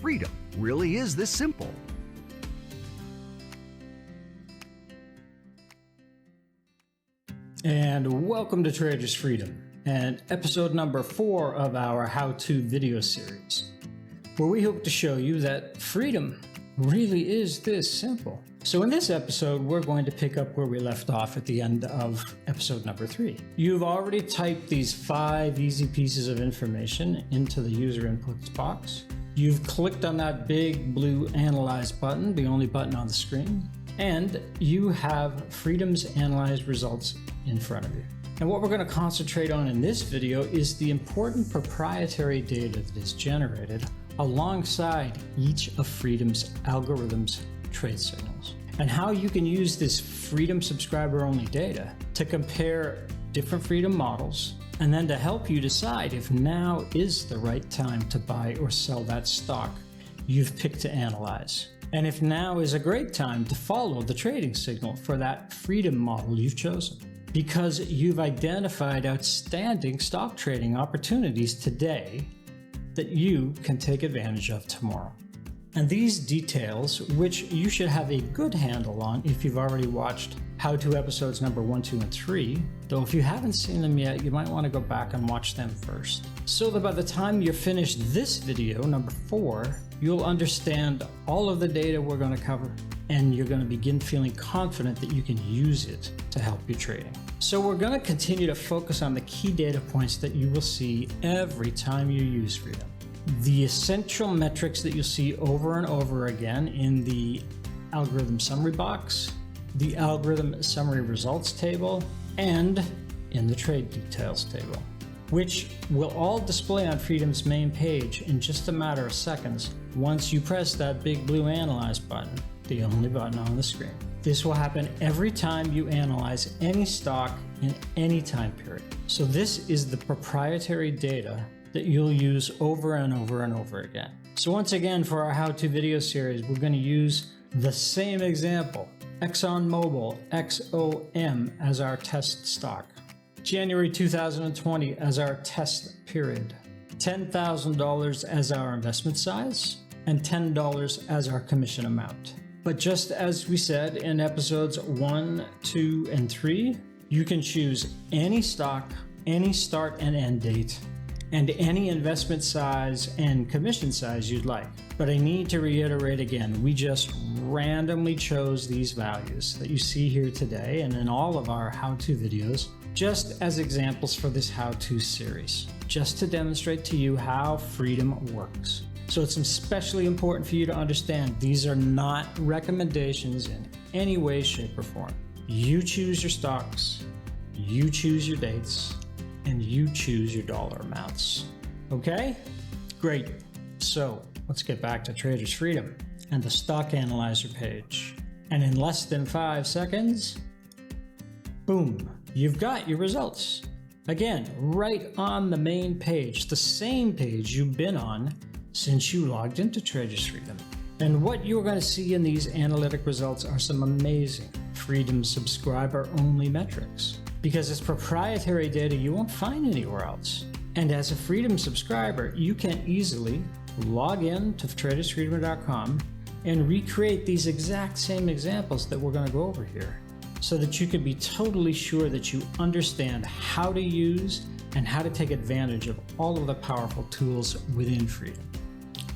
Freedom really is this simple. And welcome to Traders Freedom and episode number 4 of our how-to video series, where we hope to show you that freedom really is this simple. So in this episode, we're going to pick up where we left off at the end of episode number 3. You've already typed these 5 easy pieces of information into the user inputs box. You've clicked on that big blue Analyze button, the only button on the screen, and you have Freedom's analyzed results in front of you. And what we're going to concentrate on in this video is the important proprietary data that is generated alongside each of Freedom's algorithms' trade signals, and how you can use this Freedom subscriber-only data to compare different Freedom models, and then to help you decide if now is the right time to buy or sell that stock you've picked to analyze, and if now is a great time to follow the trading signal for that Freedom model you've chosen, because you've identified outstanding stock trading opportunities today that you can take advantage of tomorrow. And these details, which you should have a good handle on if you've already watched how-to episodes number 1, 2, and 3, though if you haven't seen them yet, you might want to go back and watch them first, so that by the time you're finished this video, number 4, you'll understand all of the data we're going to cover, and you're going to begin feeling confident that you can use it to help your trading. So we're going to continue to focus on the key data points that you will see every time you use Freedom. The essential metrics that you'll see over and over again in the algorithm summary box, the algorithm summary results table, and in the trade details table, which will all display on Freedom's main page in just a matter of seconds once you press that big blue Analyze button, the only button on the screen. This will happen every time you analyze any stock in any time period. So this is the proprietary data that you'll use over and over and over again. So once again, for our how-to video series, we're going to use the same example, ExxonMobil XOM as our test stock, January 2020 as our test period, $10,000 as our investment size, and $10 as our commission amount. But just as we said in episodes 1, 2, and 3, you can choose any stock, any start and end date, and any investment size and commission size you'd like. But I need to reiterate again, we just randomly chose these values that you see here today and in all of our how-to videos, just as examples for this how-to series, just to demonstrate to you how Freedom works. So it's especially important for you to understand these are not recommendations in any way, shape, or form. You choose your stocks, you choose your dates, and you choose your dollar amounts. Okay? Great. So let's get back to Traders Freedom and the StockAnalyzer page. And in less than 5 seconds, boom, you've got your results. Again, right on the main page, the same page you've been on since you logged into Traders Freedom. And what you're going to see in these analytic results are some amazing Freedom subscriber-only metrics, because it's proprietary data you won't find anywhere else. And as a Freedom subscriber, you can easily log in to tradersfreedom.com and recreate these exact same examples that we're going to go over here, so that you can be totally sure that you understand how to use and how to take advantage of all of the powerful tools within Freedom.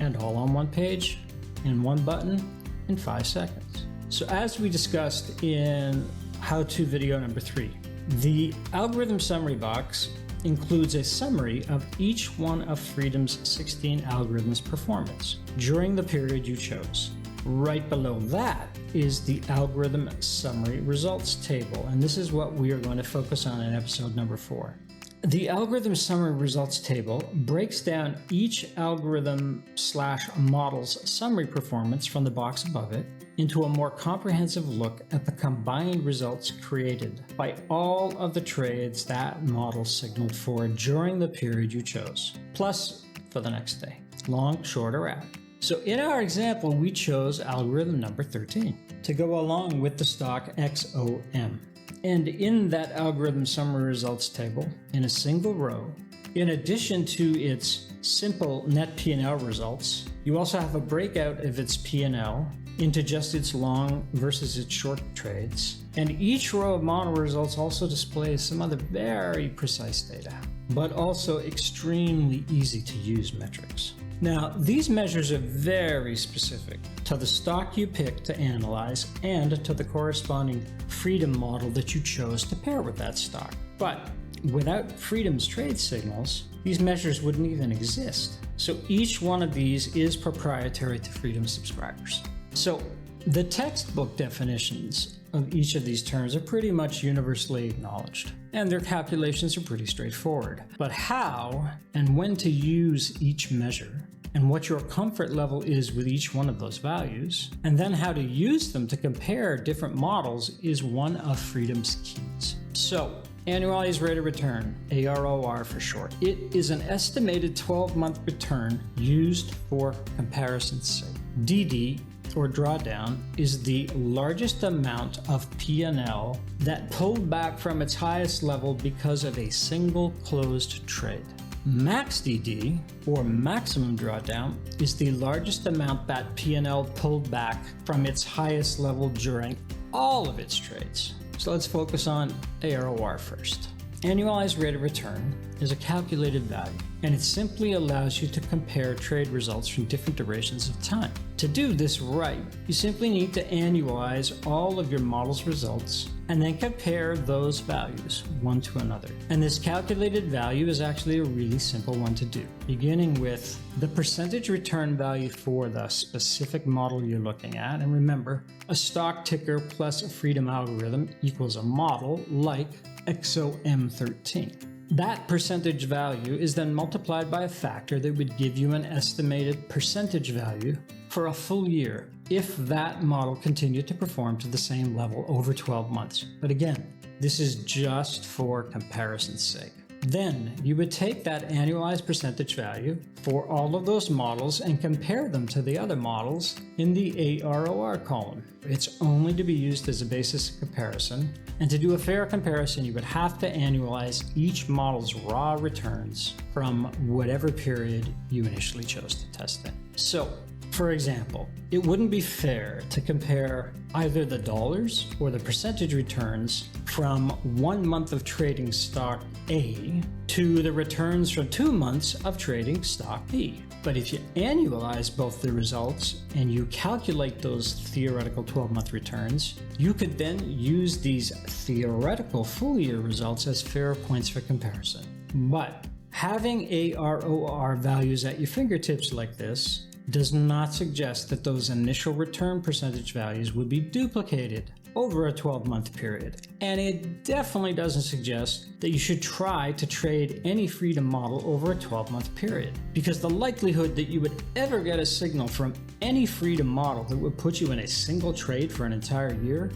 And all on one page, in one button, in 5 seconds. So as we discussed in how-to video number 3, the algorithm summary box includes a summary of each one of Freedom's 16 algorithms' performance during the period you chose. Right below that is the algorithm summary results table, and this is what we are going to focus on in episode number 4. The algorithm summary results table breaks down each algorithm/model's summary performance from the box above it into a more comprehensive look at the combined results created by all of the trades that model signaled for during the period you chose, plus for the next day, long, short, or out. So in our example, we chose algorithm number 13 to go along with the stock XOM. And in that algorithm summary results table, in a single row, in addition to its simple net P&L results. You also have a breakout of its P&L into just its long versus its short trades. And each row of model results also displays some other very precise data, but also extremely easy to use metrics. Now, these measures are very specific to the stock you pick to analyze and to the corresponding Freedom model that you chose to pair with that stock. But without Freedom's trade signals, these measures wouldn't even exist. So each one of these is proprietary to Freedom subscribers. So the textbook definitions of each of these terms are pretty much universally acknowledged, and their calculations are pretty straightforward. But how and when to use each measure, and what your comfort level is with each one of those values, and then how to use them to compare different models is one of Freedom's keys. So, annualized rate of return, AROR for short. It is an estimated 12-month return used for comparison's sake. DD, or drawdown, is the largest amount of P&L that pulled back from its highest level because of a single closed trade. Max DD, or maximum drawdown, is the largest amount that P&L pulled back from its highest level during all of its trades. So let's focus on AROR first. Annualized rate of return is a calculated value, and it simply allows you to compare trade results from different durations of time. To do this right, you simply need to annualize all of your model's results and then compare those values one to another. And this calculated value is actually a really simple one to do, beginning with the percentage return value for the specific model you're looking at. And remember, a stock ticker plus a Freedom algorithm equals a model like XOM13. That percentage value is then multiplied by a factor that would give you an estimated percentage value for a full year if that model continued to perform to the same level over 12 months. But again, this is just for comparison's sake. Then you would take that annualized percentage value for all of those models and compare them to the other models in the AROR column. It's only to be used as a basis of comparison, and to do a fair comparison, you would have to annualize each model's raw returns from whatever period you initially chose to test in. So, for example, it wouldn't be fair to compare either the dollars or the percentage returns from 1 month of trading stock A to the returns from 2 months of trading stock B. But if you annualize both the results and you calculate those theoretical 12-month returns, you could then use these theoretical full-year results as fair points for comparison. But having AROR values at your fingertips like this does not suggest that those initial return percentage values would be duplicated over a 12-month period. And it definitely doesn't suggest that you should try to trade any Freedom model over a 12-month period, because the likelihood that you would ever get a signal from any Freedom model that would put you in a single trade for an entire year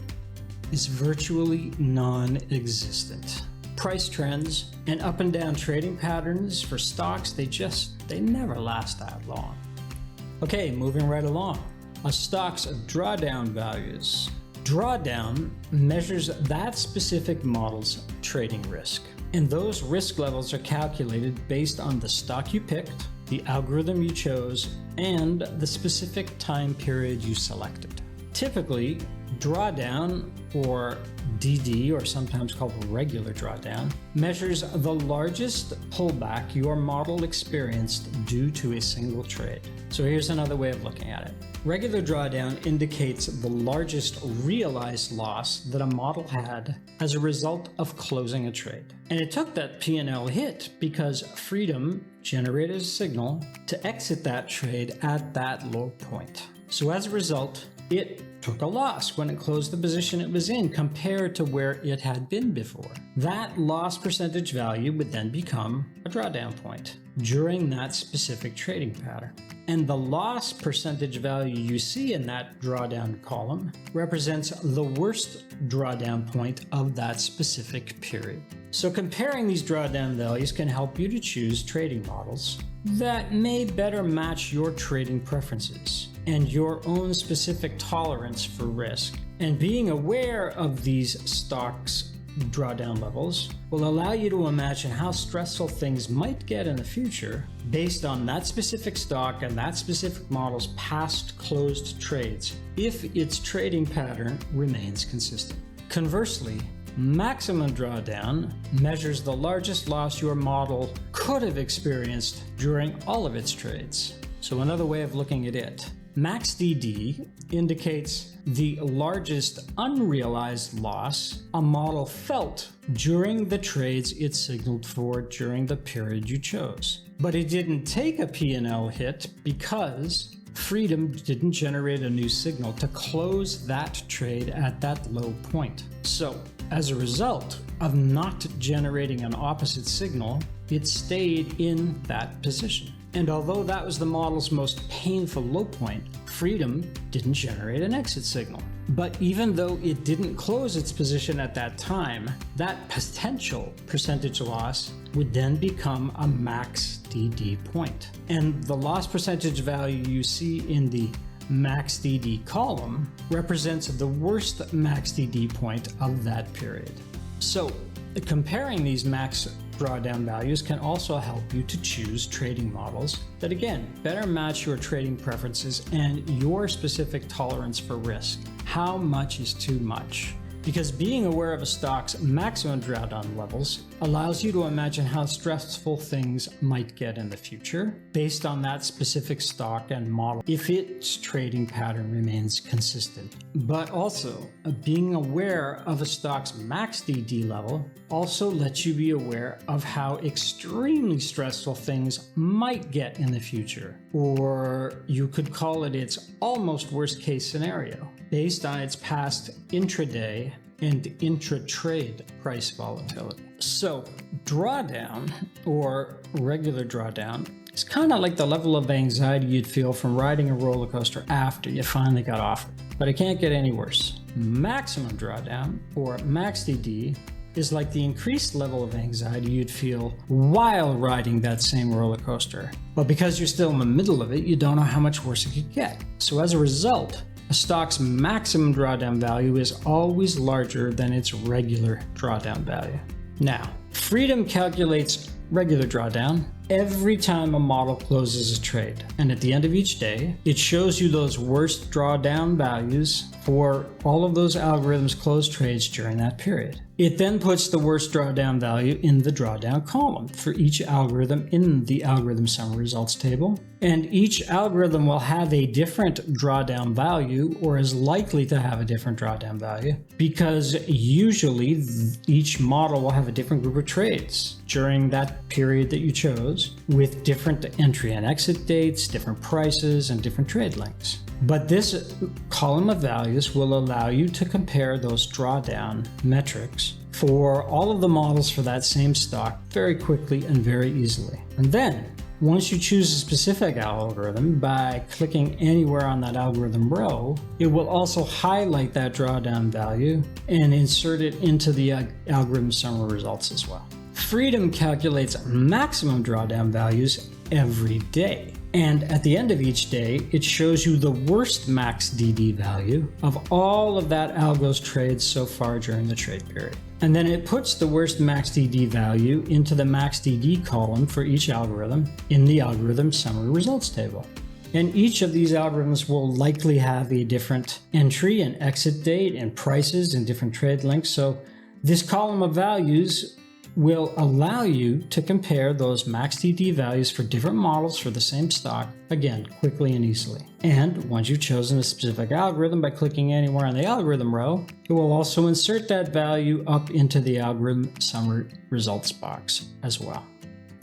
is virtually non-existent. Price trends and up and down trading patterns for stocks, they never last that long. Okay, moving right along. A stock's drawdown values. Drawdown measures that specific model's trading risk, and those risk levels are calculated based on the stock you picked, the algorithm you chose, and the specific time period you selected. Typically, drawdown, or DD, or sometimes called regular drawdown, measures the largest pullback your model experienced due to a single trade. So here's another way of looking at it. Regular drawdown indicates the largest realized loss that a model had as a result of closing a trade. And it took that P&L hit because Freedom generated a signal to exit that trade at that low point. So as a result, it took a loss when it closed the position it was in compared to where it had been before. That loss percentage value would then become a drawdown point during that specific trading pattern. And the loss percentage value you see in that drawdown column represents the worst drawdown point of that specific period. So comparing these drawdown values can help you to choose trading models that may better match your trading preferences and your own specific tolerance for risk. And being aware of these stocks' drawdown levels will allow you to imagine how stressful things might get in the future based on that specific stock and that specific model's past closed trades if its trading pattern remains consistent. Conversely, maximum drawdown measures the largest loss your model could have experienced during all of its trades. So another way of looking at it, max DD indicates the largest unrealized loss a model felt during the trades it signaled for during the period you chose. But it didn't take a P&L hit because Freedom didn't generate a new signal to close that trade at that low point. So, as a result of not generating an opposite signal, it stayed in that position. And although that was the model's most painful low point, Freedom didn't generate an exit signal. But even though it didn't close its position at that time, that potential percentage loss would then become a max DD point. And the loss percentage value you see in the max DD column represents the worst max DD point of that period. So, comparing these max drawdown values can also help you to choose trading models that, again, better match your trading preferences and your specific tolerance for risk. How much is too much? Because being aware of a stock's maximum drawdown levels allows you to imagine how stressful things might get in the future based on that specific stock and model if its trading pattern remains consistent. But also, being aware of a stock's max DD level also lets you be aware of how extremely stressful things might get in the future. Or you could call it its almost worst case scenario, based on its past intraday and intra-trade price volatility. So drawdown, or regular drawdown, is kind of like the level of anxiety you'd feel from riding a roller coaster after you finally got off it. But it can't get any worse. Maximum drawdown, or max DD, is like the increased level of anxiety you'd feel while riding that same roller coaster. But because you're still in the middle of it, you don't know how much worse it could get. So as a result, a stock's maximum drawdown value is always larger than its regular drawdown value. Now, Freedom calculates regular drawdown every time a model closes a trade. And at the end of each day, it shows you those worst drawdown values for all of those algorithms closed trades during that period. It then puts the worst drawdown value in the drawdown column for each algorithm in the algorithm summary results table. And each algorithm will have a different drawdown value, or is likely to have a different drawdown value, because usually each model will have a different group of trades during that period that you chose, with different entry and exit dates, different prices, and different trade lengths. But this column of values will allow you to compare those drawdown metrics for all of the models for that same stock very quickly and very easily. And then, once you choose a specific algorithm by clicking anywhere on that algorithm row, it will also highlight that drawdown value and insert it into the algorithm summary results as well. Freedom calculates maximum drawdown values every day. And at the end of each day, it shows you the worst max DD value of all of that algo's trades so far during the trade period. And then it puts the worst max DD value into the max DD column for each algorithm in the algorithm summary results table. And each of these algorithms will likely have a different entry and exit date and prices and different trade lengths. So this column of values will allow you to compare those max DD values for different models for the same stock, again, quickly and easily. And once you've chosen a specific algorithm by clicking anywhere on the algorithm row, it will also insert that value up into the algorithm summary results box as well.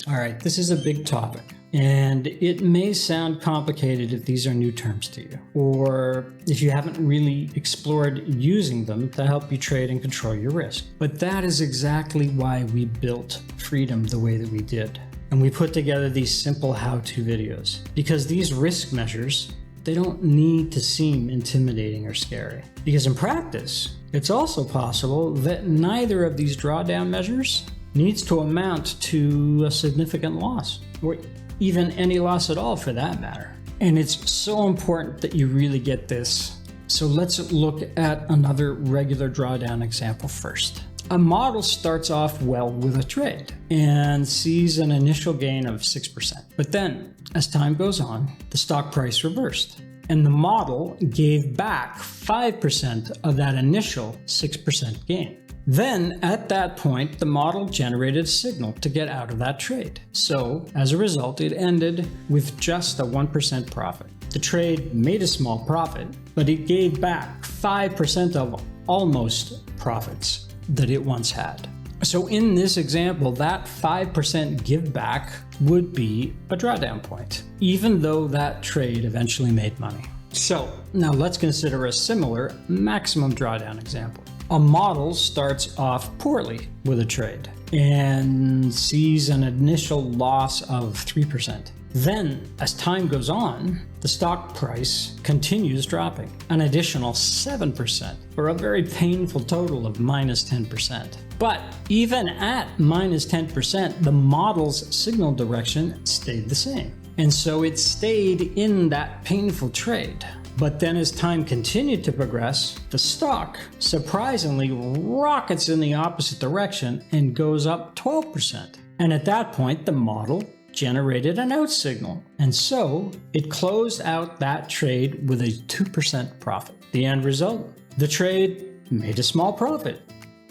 All right, this is a big topic, and it may sound complicated if these are new terms to you, or if you haven't really explored using them to help you trade and control your risk. But that is exactly why we built Freedom the way that we did. And we put together these simple how-to videos, because these risk measures, they don't need to seem intimidating or scary. Because in practice, it's also possible that neither of these drawdown measures needs to amount to a significant loss, or even any loss at all for that matter. And it's so important that you really get this. So let's look at another regular drawdown example first. A model starts off well with a trade and sees an initial gain of 6%. But then, as time goes on, the stock price reversed, and the model gave back 5% of that initial 6% gain. Then, at that point, the model generated a signal to get out of that trade. So, as a result, it ended with just a 1% profit. The trade made a small profit, but it gave back 5% of almost profits that it once had. So in this example, that 5% give back would be a drawdown point, even though that trade eventually made money. So now let's consider a similar maximum drawdown example. A model starts off poorly with a trade and sees an initial loss of 3%. Then, as time goes on, the stock price continues dropping an additional 7%, for a very painful total of minus 10%. But even at minus 10%, the model's signal direction stayed the same. And so it stayed in that painful trade. But then as time continued to progress, the stock surprisingly rockets in the opposite direction and goes up 12%. And at that point, the model generated an out signal, and so it closed out that trade with a 2% profit. The end result? The trade made a small profit,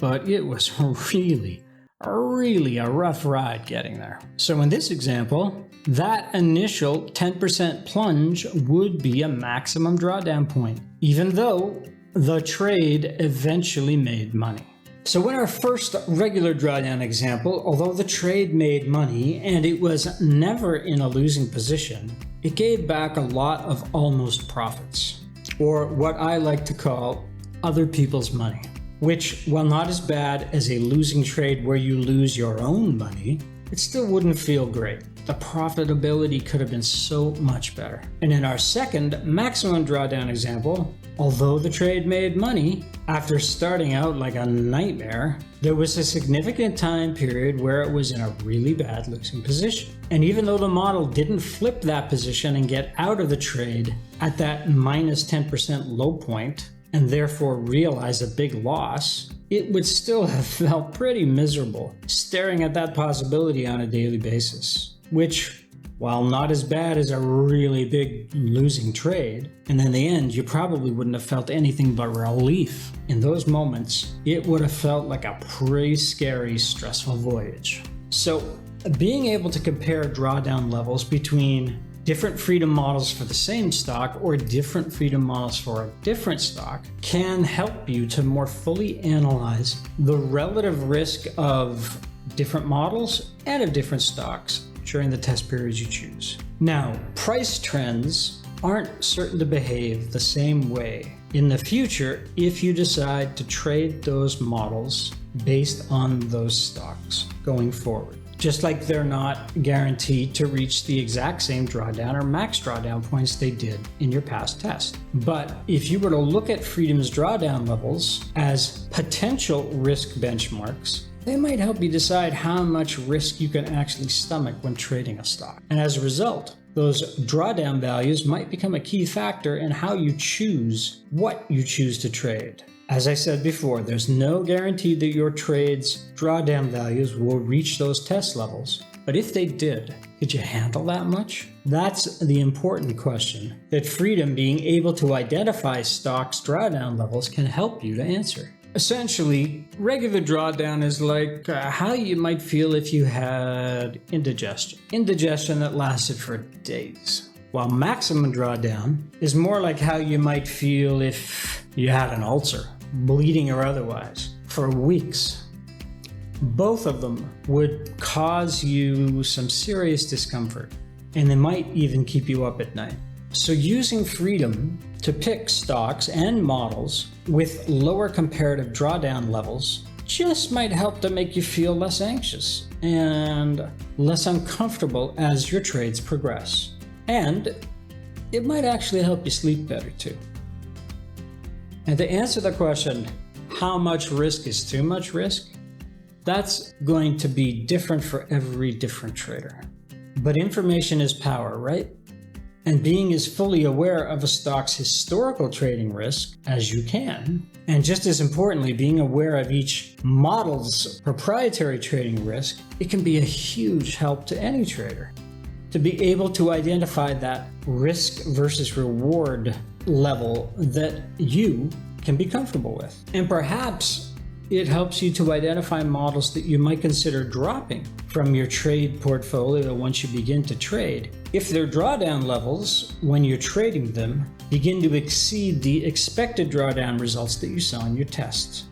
but it was really a rough ride getting there. So in this example, that initial 10% plunge would be a maximum drawdown point, even though the trade eventually made money. So in our first regular drawdown example, although the trade made money and it was never in a losing position, it gave back a lot of almost profits, or what I like to call other people's money, which, while not as bad as a losing trade where you lose your own money, it still wouldn't feel great. The profitability could have been so much better. And in our second maximum drawdown example, although the trade made money, after starting out like a nightmare, there was a significant time period where it was in a really bad losing position. And even though the model didn't flip that position and get out of the trade at that minus 10% low point, and therefore realize a big loss, it would still have felt pretty miserable staring at that possibility on a daily basis. Which, while not as bad as a really big losing trade, and in the end you probably wouldn't have felt anything but relief. In those moments, it would have felt like a pretty scary, stressful voyage. So, being able to compare drawdown levels between different freedom models for the same stock or different freedom models for a different stock can help you to more fully analyze the relative risk of different models and of different stocks during the test periods you choose. Now, price trends aren't certain to behave the same way in the future if you decide to trade those models based on those stocks going forward. Just like they're not guaranteed to reach the exact same drawdown or max drawdown points they did in your past test. But if you were to look at Freedom's drawdown levels as potential risk benchmarks, they might help you decide how much risk you can actually stomach when trading a stock. And as a result, those drawdown values might become a key factor in how you choose what you choose to trade. As I said before, there's no guarantee that your trade's drawdown values will reach those test levels. But if they did, could you handle that much? That's the important question that Freedom being able to identify stocks' drawdown levels can help you to answer. Essentially, regular drawdown is like how you might feel if you had indigestion. Indigestion that lasted for days. While maximum drawdown is more like how you might feel if you had an ulcer, bleeding or otherwise, for weeks. Both of them would cause you some serious discomfort, and they might even keep you up at night. So using Freedom to pick stocks and models with lower comparative drawdown levels just might help to make you feel less anxious and less uncomfortable as your trades progress. And it might actually help you sleep better too. And to answer the question, how much risk is too much risk? That's going to be different for every different trader. But information is power, right? and being as fully aware of a stock's historical trading risk as you can, and just as importantly, being aware of each model's proprietary trading risk, it can be a huge help to any trader. To be able to identify that risk versus reward level that you can be comfortable with. And perhaps it helps you to identify models that you might consider dropping from your trade portfolio once you begin to trade, if their drawdown levels, when you're trading them, begin to exceed the expected drawdown results that you saw in your tests.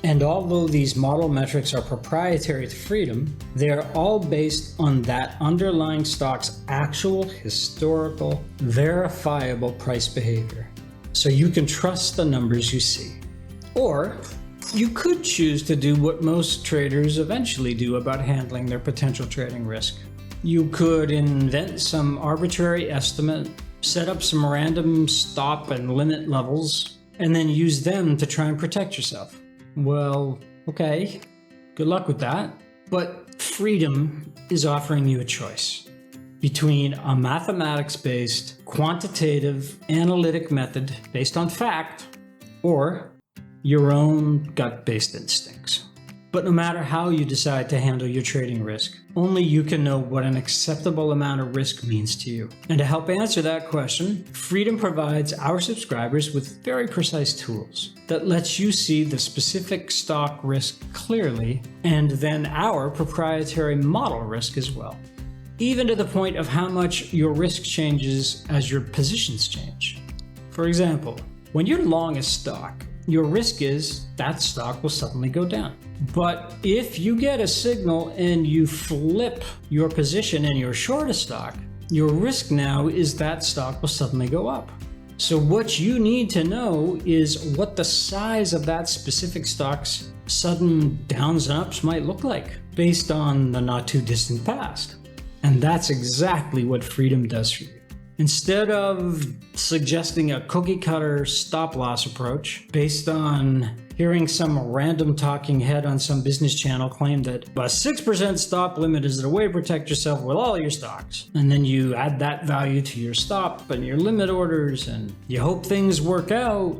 And although these model metrics are proprietary to Freedom, they are all based on that underlying stock's actual historical, verifiable price behavior. So you can trust the numbers you see. Or you could choose to do what most traders eventually do about handling their potential trading risk. You could invent some arbitrary estimate, set up some random stop and limit levels, and then use them to try and protect yourself. Well, okay, good luck with that. But Freedom is offering you a choice between a mathematics-based, quantitative, analytic method based on fact, or your own gut-based instincts. But no matter how you decide to handle your trading risk, only you can know what an acceptable amount of risk means to you. And to help answer that question, Freedom provides our subscribers with very precise tools that lets you see the specific stock risk clearly, and then our proprietary model risk as well, even to the point of how much your risk changes as your positions change. For example, when you're long a stock, your risk is that stock will suddenly go down. But if you get a signal and you flip your position and you're short a stock, your risk now is that stock will suddenly go up. So what you need to know is what the size of that specific stock's sudden downs and ups might look like based on the not too distant past. And that's exactly what Freedom does for you. Instead of suggesting a cookie cutter stop loss approach based on hearing some random talking head on some business channel claim that a 6% stop limit is the way to protect yourself with all your stocks, and then you add that value to your stop and your limit orders and you hope things work out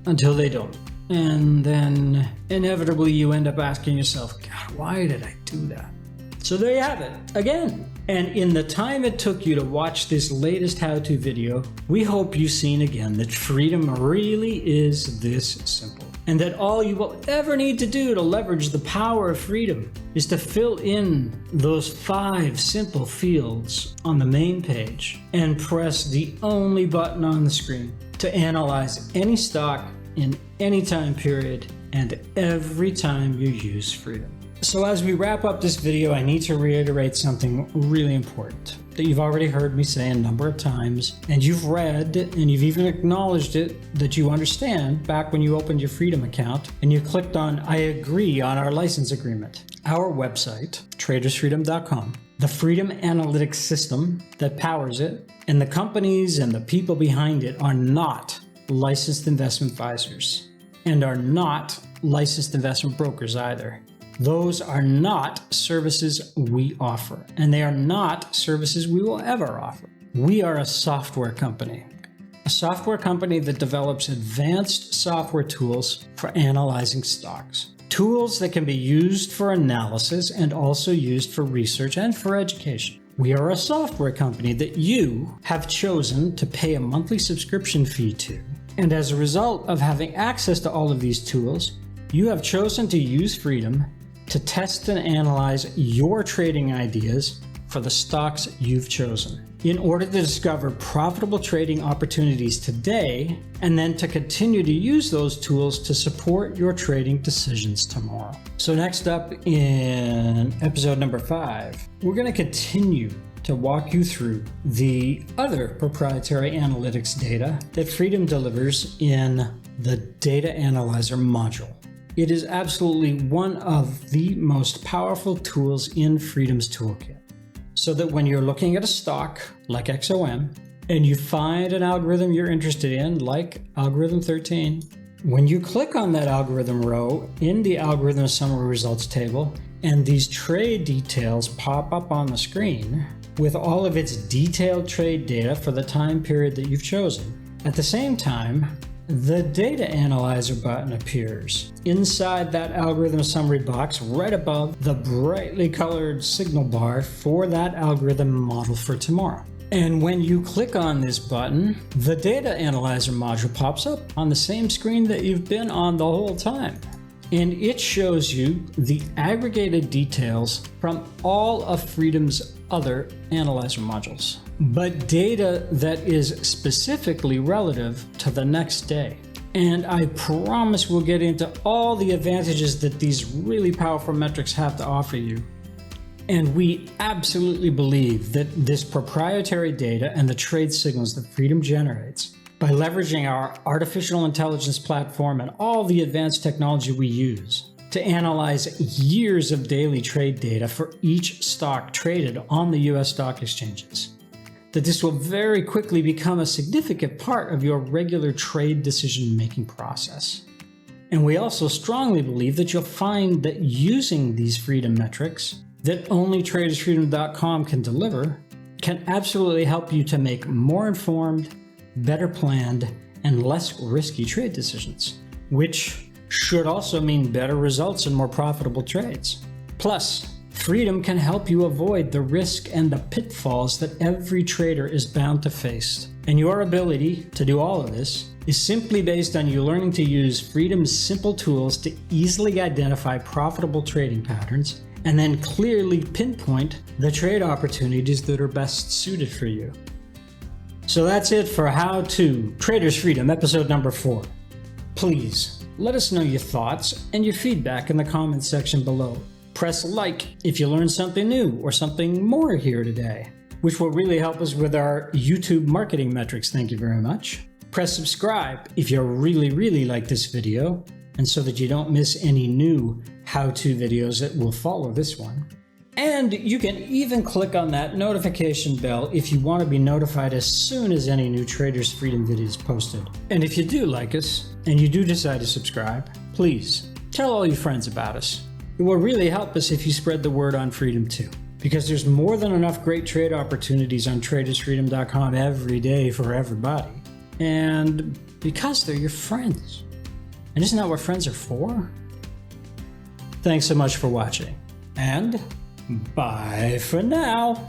until they don't. And then inevitably you end up asking yourself, God, why did I do that? So there you have it, again. And in the time it took you to watch this latest how-to video, we hope you've seen again that Freedom really is this simple. And that all you will ever need to do to leverage the power of Freedom is to fill in those 5 simple fields on the main page and press the only button on the screen to analyze any stock in any time period and every time you use Freedom. So as we wrap up this video, I need to reiterate something really important that you've already heard me say a number of times, and you've read and you've even acknowledged it that you understand back when you opened your Freedom account and you clicked on I agree on our license agreement. Our website, tradersfreedom.com, the Freedom analytics system that powers it, and the companies and the people behind it are not licensed investment advisors and are not licensed investment brokers either. Those are not services we offer, and they are not services we will ever offer. We are a software company that develops advanced software tools for analyzing stocks. Tools that can be used for analysis and also used for research and for education. We are a software company that you have chosen to pay a monthly subscription fee to. And as a result of having access to all of these tools, you have chosen to use Freedom to test and analyze your trading ideas for the stocks you've chosen in order to discover profitable trading opportunities today and then to continue to use those tools to support your trading decisions tomorrow. So next up in episode number 5, we're going to continue to walk you through the other proprietary analytics data that Freedom delivers in the Data Analyzer module. It is absolutely one of the most powerful tools in Freedom's toolkit. So that when you're looking at a stock like XOM and you find an algorithm you're interested in, like algorithm 13, when you click on that algorithm row in the algorithm summary results table and these trade details pop up on the screen, with all of its detailed trade data for the time period that you've chosen. At the same time, the Data Analyzer button appears inside that algorithm summary box right above the brightly colored signal bar for that algorithm model for tomorrow. And when you click on this button, the Data Analyzer module pops up on the same screen that you've been on the whole time. And it shows you the aggregated details from all of Freedom's other analyzer modules, but data that is specifically relative to the next day. And I promise we'll get into all the advantages that these really powerful metrics have to offer you. And we absolutely believe that this proprietary data and the trade signals that Freedom generates, by leveraging our artificial intelligence platform and all the advanced technology we use to analyze years of daily trade data for each stock traded on the US stock exchanges, that this will very quickly become a significant part of your regular trade decision-making process. And we also strongly believe that you'll find that using these Freedom metrics that only TradersFreedom.com can deliver can absolutely help you to make more informed, better planned, and less risky trade decisions, which should also mean better results and more profitable trades. Plus, Freedom can help you avoid the risk and the pitfalls that every trader is bound to face. And your ability to do all of this is simply based on you learning to use Freedom's simple tools to easily identify profitable trading patterns and then clearly pinpoint the trade opportunities that are best suited for you. So that's it for How to Traders Freedom, episode number 4. Please let us know your thoughts and your feedback in the comments section below. Press like if you learned something new or something more here today, which will really help us with our YouTube marketing metrics. Thank you very much. Press subscribe if you really like this video, and so that you don't miss any new how-to videos that will follow this one. And you can even click on that notification bell if you want to be notified as soon as any new Traders Freedom video is posted. And if you do like us, and you do decide to subscribe, please tell all your friends about us. It will really help us if you spread the word on Freedom too, because there's more than enough great trade opportunities on TradersFreedom.com every day for everybody. And because they're your friends. And isn't that what friends are for? Thanks so much for watching, and bye for now.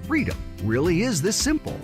Freedom really is this simple.